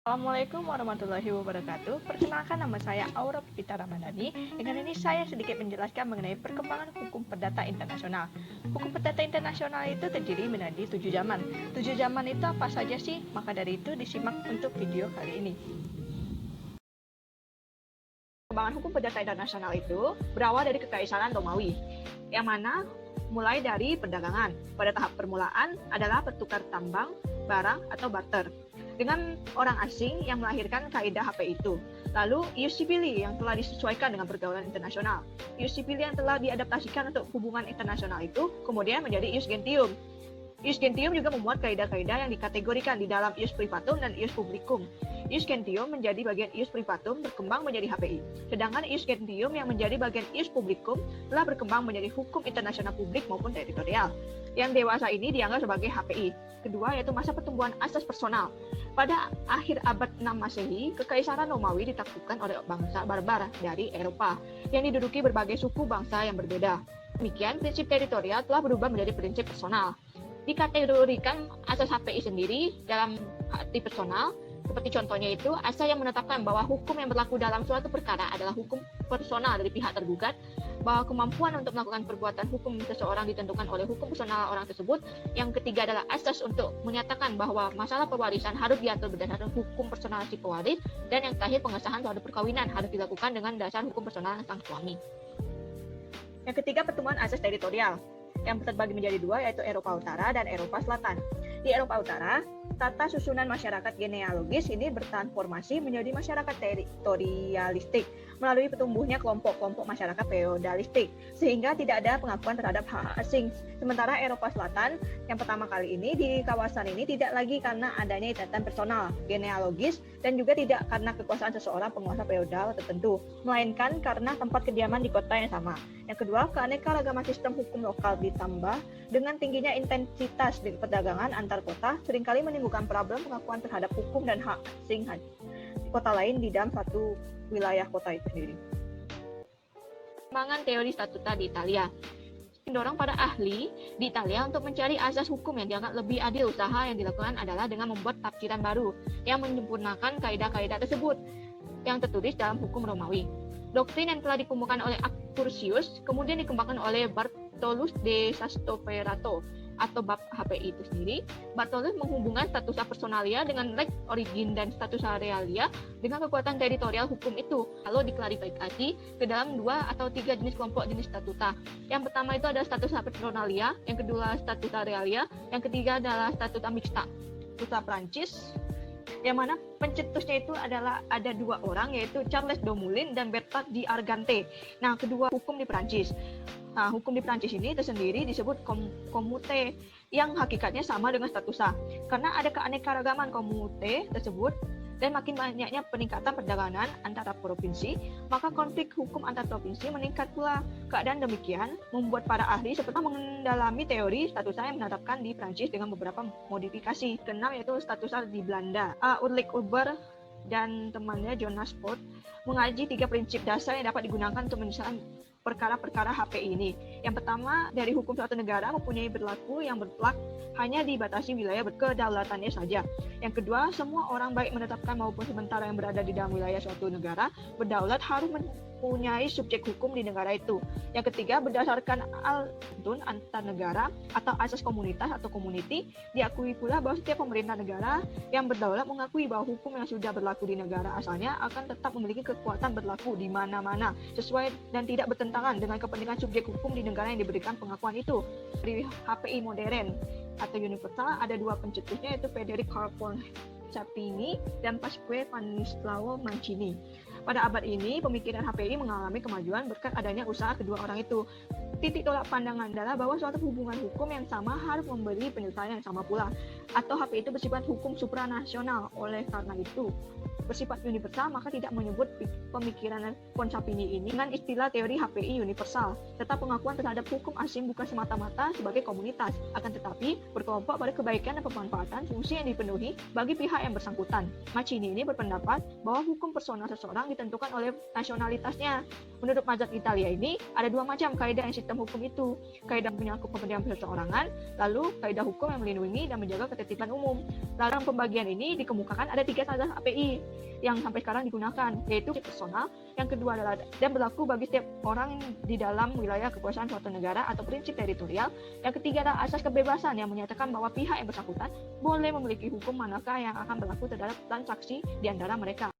Assalamualaikum warahmatullahi wabarakatuh. Perkenalkan, nama saya Aura Pipita Ramadhani. Dengan ini saya sedikit menjelaskan mengenai perkembangan hukum perdata internasional. Hukum perdata internasional itu terdiri menjadi 7 zaman. 7 zaman itu apa saja sih? Maka dari itu disimak untuk video kali ini. Perkembangan hukum perdata internasional itu berawal dari Kekaisaran Romawi, yang mana mulai dari perdagangan. Pada tahap permulaan adalah pertukar tambang, barang, atau barter dengan orang asing yang melahirkan kaidah HP itu. Lalu ius civili yang telah disesuaikan dengan pergaulan internasional. Ius civili yang telah diadaptasikan untuk hubungan internasional itu kemudian menjadi ius gentium. Ius gentium juga memuat kaidah-kaidah yang dikategorikan di dalam ius privatum dan ius publicum. Ius gentium menjadi bagian ius privatum berkembang menjadi HPI. Sedangkan ius gentium yang menjadi bagian ius publicum telah berkembang menjadi hukum internasional publik maupun teritorial. Yang dewasa ini dianggap sebagai HPI. Kedua yaitu masa pertumbuhan asas personal. Pada akhir abad 6 Masehi, Kekaisaran Romawi ditaklukkan oleh bangsa barbar dari Eropa yang diduduki berbagai suku bangsa yang berbeda. Demikian, prinsip teritorial telah berubah menjadi prinsip personal. Dikategorikan asas HPI sendiri dalam arti personal, seperti contohnya itu, asas yang menetapkan bahwa hukum yang berlaku dalam suatu perkara adalah hukum personal dari pihak tergugat, bahwa kemampuan untuk melakukan perbuatan hukum seseorang ditentukan oleh hukum personal orang tersebut. Yang ketiga adalah asas untuk menyatakan bahwa masalah pewarisan harus diatur berdasarkan hukum personal si pewaris, dan yang terakhir pengesahan suatu perkawinan harus dilakukan dengan dasar hukum personal sang suami. Yang ketiga, pertemuan asas teritorial yang terbagi menjadi dua, yaitu Eropa Utara dan Eropa Selatan. Di Eropa Utara, tata susunan masyarakat genealogis ini bertransformasi menjadi masyarakat teritorialistik melalui pertumbuhnya kelompok-kelompok masyarakat feodalistik, sehingga tidak ada pengakuan terhadap hak asing. Sementara Eropa Selatan yang pertama kali ini di kawasan ini tidak lagi karena adanya ikatan personal, genealogis, dan juga tidak karena kekuasaan seseorang penguasa feodal tertentu, melainkan karena tempat kediaman di kota yang sama. Yang kedua, keanekaragaman sistem hukum lokal ditambah dengan tingginya intensitas di perdagangan antar kota seringkali menimbulkan problem pengakuan terhadap hukum dan hak asing kota lain di dalam satu wilayah kota itu sendiri. Perkembangan teori statuta di Italia mendorong para ahli di Italia untuk mencari asas hukum yang dianggap lebih adil. Usaha yang dilakukan adalah dengan membuat tafsiran baru yang menyempurnakan kaidah-kaidah tersebut yang tertulis dalam hukum Romawi. Doktrin yang telah dikumpulkan oleh Accursius kemudian dikembangkan oleh Bartolus de Sastoverato atau bab HPI itu sendiri. Bartolus menghubungkan statusa personalia dengan lex origin dan statusa realia dengan kekuatan teritorial hukum itu, lalu diklarifikasi ke dalam 2 atau 3 jenis kelompok jenis statuta. Yang pertama itu adalah statusa personalia, yang kedua statuta realia, yang ketiga adalah statuta mixta. Statuta Prancis yang mana pencetusnya itu adalah ada 2 orang, yaitu Charles Dumoulin dan Bertrand d'Argante. Nah, kedua hukum di Prancis. Nah, hukum di Prancis ini tersendiri disebut commute yang hakikatnya sama dengan statusa. Karena ada keanekaragaman commute tersebut dan makin banyaknya peningkatan perdagangan antara provinsi, maka konflik hukum antar provinsi meningkat pula. Keadaan demikian membuat para ahli seperti mendalami teori statusa yang menetapkan di Prancis dengan beberapa modifikasi. Keenam yaitu statusa di Belanda. Ulrich Huber dan temannya Jonas Ford mengaji 3 prinsip dasar yang dapat digunakan untuk menyelesaikan perkara-perkara HPI ini. Yang pertama, dari hukum suatu negara mempunyai berlaku yang berkelak hanya dibatasi wilayah kedaulatannya saja. Yang kedua, semua orang baik menetapkan maupun sementara yang berada di dalam wilayah suatu negara berdaulat harus mempunyai subjek hukum di negara itu. Yang ketiga, berdasarkan al-dun antar negara atau asas komunitas atau community, diakui pula bahwa setiap pemerintah negara yang berdaulat mengakui bahwa hukum yang sudah berlaku di negara asalnya akan tetap memiliki kekuatan berlaku di mana-mana sesuai dan tidak bertentangan dengan kepentingan subjek hukum di negara yang diberikan pengakuan itu. Di HPI modern atau universal ada 2 pencetusnya, yaitu Federico Carpon Sapini dan Pasquale Stanislao Mancini. Pada abad ini, pemikiran HPI mengalami kemajuan berkat adanya usaha kedua orang itu. Titik tolak pandangan adalah bahwa suatu hubungan hukum yang sama harus memberi penyelesaian yang sama pula, atau HPI itu bersifat hukum supranasional. Oleh karena itu, bersifat universal, maka tidak menyebut pemikiran Ponsapini ini dengan istilah teori HPI universal. Tetap pengakuan terhadap hukum asing bukan semata-mata sebagai komunitas, akan tetapi berkelompok pada kebaikan dan pemanfaatan fungsi yang dipenuhi bagi pihak yang bersangkutan. Mancini ini berpendapat bahwa hukum personal seseorang ditentukan oleh nasionalitasnya. Menurut mazhab Italia ini, ada 2 macam kaidah yang sistem hukum itu. Kaidah menyangkut kepentingan perseorangan, lalu kaidah hukum yang melindungi dan menjaga ketertiban umum. Dalam pembagian ini dikemukakan ada 3 asas API yang sampai sekarang digunakan, yaitu personal, yang kedua adalah dan berlaku bagi setiap orang di dalam wilayah kekuasaan suatu negara atau prinsip teritorial, yang ketiga adalah asas kebebasan yang menyatakan bahwa pihak yang bersangkutan boleh memiliki hukum manakah yang akan berlaku terhadap transaksi di antara mereka.